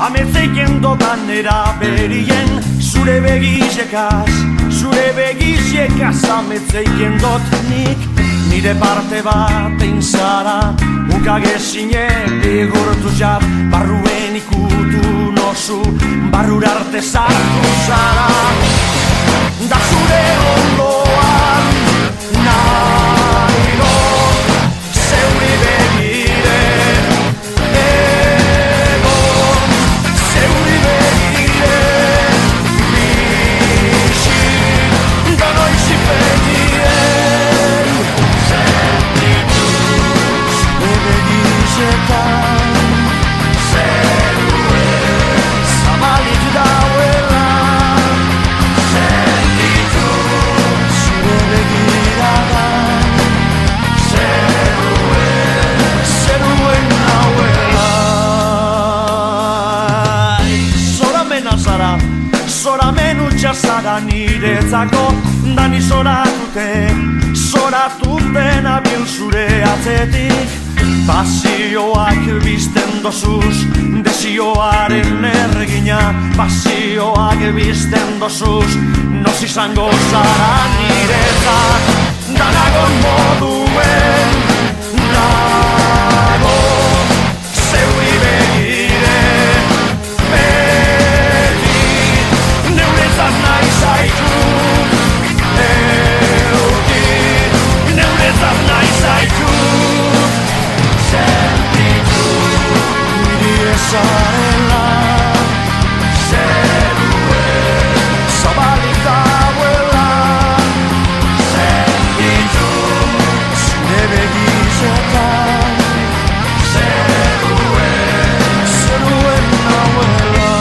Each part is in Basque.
ametzeiken dodan eraberien, zure begizekaz ametzeiken dot nik, nire parte bat einzara, ukagezinen bigurtu jat, barruen ikutu nozu, barrura arte sartu zara, da zure ondoan nahi dut, zeuri begire egon, zeuri begire bixi, da noiz ipetien sentitu, zure begizetan zeruen zabalik dauela, sentitu zure begiradan zeruen nauela. Zoramen azara, zoramen utxazara niretzako, dani zoratuten abil zure atzetik, pasioak bizten dozuz, desioaren ergina, pasioak bizten dozuz, noz izango zara niretzat, danagon moduen nago, zeuri begire beti, neuretzat nahi zaitu euki, neuretzat nahi zaitu sentitu, niri ezarela zeruen zabalik dauela, sentitu zure begizetan zeruen nauela.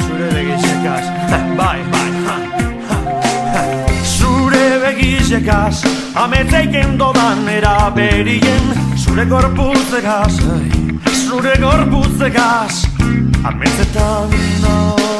Zure begizekaz, bai, zure begizekaz, ametzeiken dodan eraberien, zure gorputzekaz, ametzetan nahi.